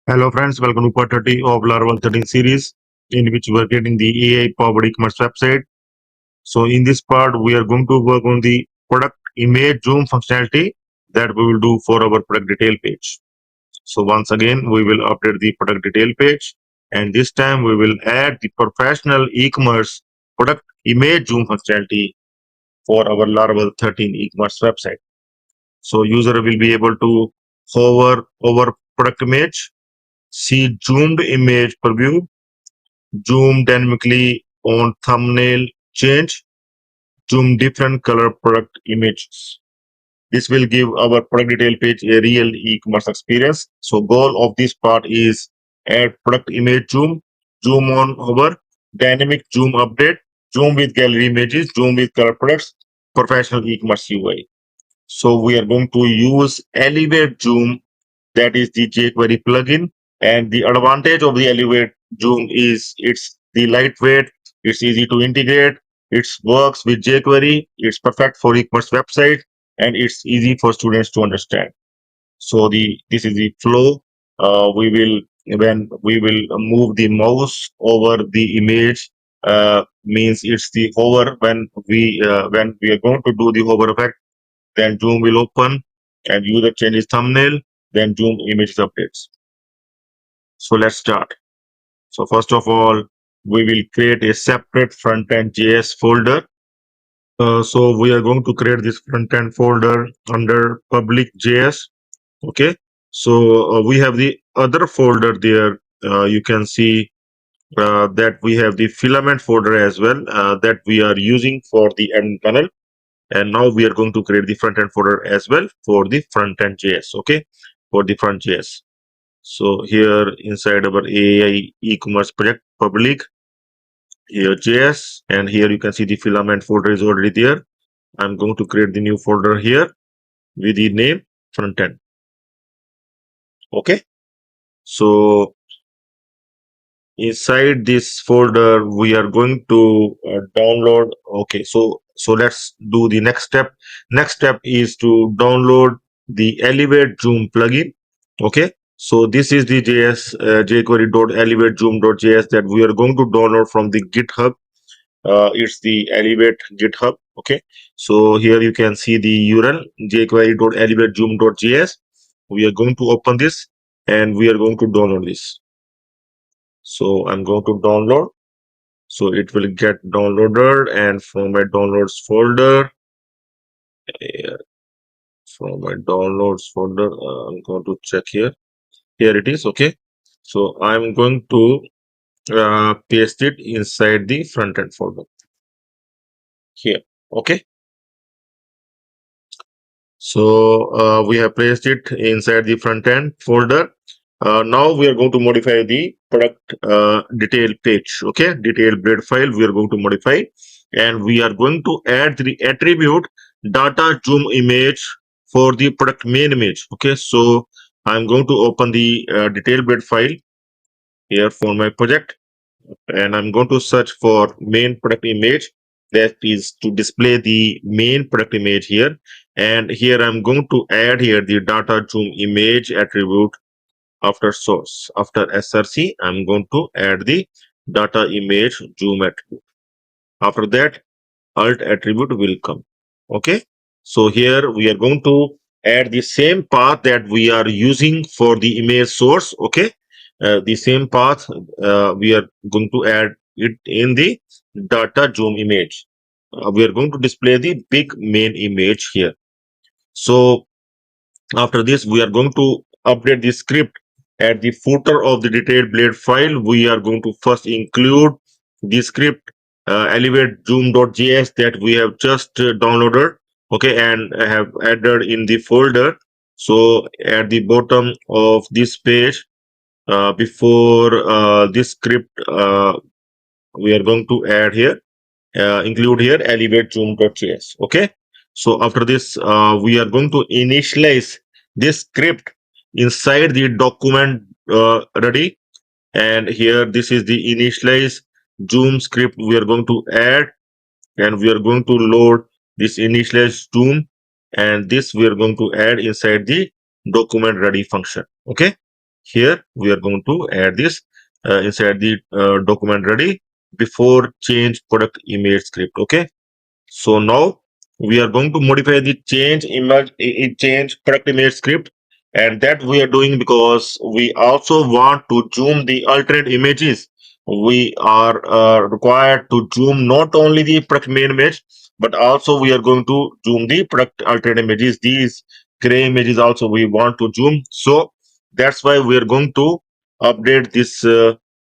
Hello friends, welcome to part 30 of Laravel 13 series in which we are getting the AI powered e-commerce website. So in this part, we are going to work on the product image zoom functionality that we will do for our product detail page. So once again, we will update the product detail page, and this time we will add the professional e-commerce product image zoom functionality for our Laravel 13 e-commerce website. So user will be able to hover over product image, see zoomed image preview, zoom dynamically on thumbnail change, zoom different color product images. This will give our product detail page a real e-commerce experience. So goal of this part is add product image zoom, zoom on hover, dynamic zoom update, zoom with gallery images, zoom with color products, professional e-commerce UI. So we are going to use Elevate Zoom, that is the jQuery plugin. And the advantage of the Elevate Zoom is it's the lightweight, it's easy to integrate, it works with jQuery, it's perfect for e-commerce website, and it's easy for students to understand. So this is the flow. We will when we will move the mouse over the image, means it's the hover when we are going to do the hover effect, then zoom will open and user changes thumbnail, then zoom images updates. So let's start. So first of all, we will create a separate front-end JS folder. So we are going to create this front-end folder under public JS. Okay. So we have the other folder there. You can see that we have the filament folder as well that we are using for the end panel. And now we are going to create the front end folder as well for the front end JS. Okay, for the front JS. So here inside our AI e-commerce project public, here JS, and here you can see the filament folder is already there. I'm going to create the new folder here with the name front end. Okay, so inside this folder we are going to download. Okay, so let's do the next step. Next step is to download the Elevate Zoom plugin. Okay, so this is the jQuery.elevatezoom.js that we are going to download from the GitHub. It's the Elevate GitHub. Okay, so here you can see the URL jQuery.elevatezoom.js. We are going to open this and we are going to download this. So I'm going to download. So it will get downloaded, and from my downloads folder, from my downloads folder, I'm going to check here. Here it is. Okay. So I'm going to paste it inside the front end folder here. Okay. So we have placed it inside the front end folder. Now we are going to modify the product detail page. Okay, detail blade file we are going to modify, and we are going to add the attribute data zoom image for the product main image. Okay, so I'm going to open the detail blade file here for my project, and I'm going to search for main product image, that is to display the main product image here. And here I'm going to add here the data zoom image attribute. After source, after src, I'm going to add the data image zoom attribute. After that, alt attribute will come. Okay, so here we are going to add the same path that we are using for the image source. Okay, the same path we are going to add it in the data zoom image. We are going to display the big main image here. So after this, we are going to update the script. At the footer of the detailed blade file, we are going to first include the script elevate zoom.js that we have just downloaded, okay, and have added in the folder. So at the bottom of this page, before this script, we are going to add here, include here elevate zoom.js. Okay, so after this, we are going to initialize this script inside the document ready, and here this is the initialize zoom script we are going to add, and we are going to load this initialize zoom, and this we are going to add inside the document ready function. Okay, here we are going to add this inside the document ready before change product image script. Okay, so now we are going to modify the change image change product image script, and that we are doing because we also want to zoom the alternate images. We are required to zoom not only the product main image, but also we are going to zoom the product alternate images. These gray images also we want to zoom. So that's why we are going to update this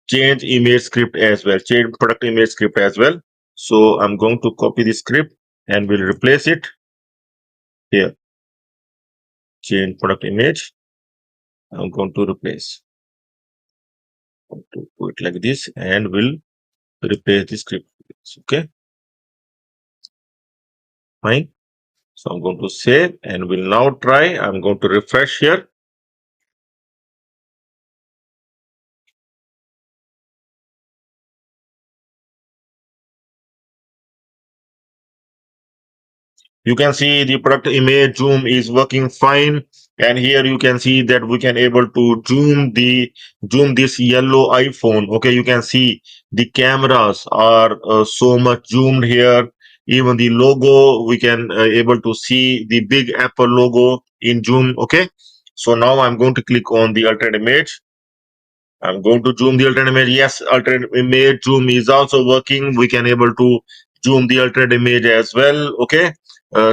change image script as well, change product image script as well. So I'm going to copy the script and we'll replace it here. Change product image. I'm going to replace. To put it like this, and we'll replace the script. Okay, fine. So I'm going to save and we'll now try. I'm going to refresh here. You can see the product image zoom is working fine, and here you can see that we can able to zoom this yellow iPhone. Okay, you can see the cameras are so much zoomed here. Even the logo, we can able to see the big Apple logo in zoom. Okay, so now I'm going to click on the alternate image. I'm going to zoom the alternate image. Yes, alternate image zoom is also working. We can able to zoom the alternate image as well. Okay.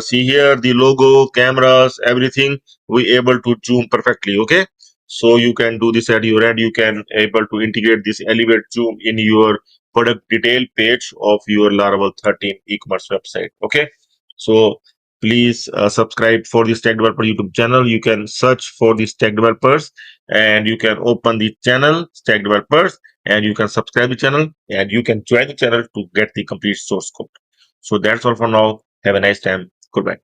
See here the logo, cameras, everything we able to zoom perfectly. Okay. So you can do this at your end. You can able to integrate this elevate zoom in your product detail page of your Laravel 13 e-commerce website. Okay. So please subscribe for the Stack Developer YouTube channel. You can search for the Stack Developers and you can open the channel Stack Developers and you can subscribe the channel and you can join the channel to get the complete source code. So that's all for now. Have a nice time. Goodbye.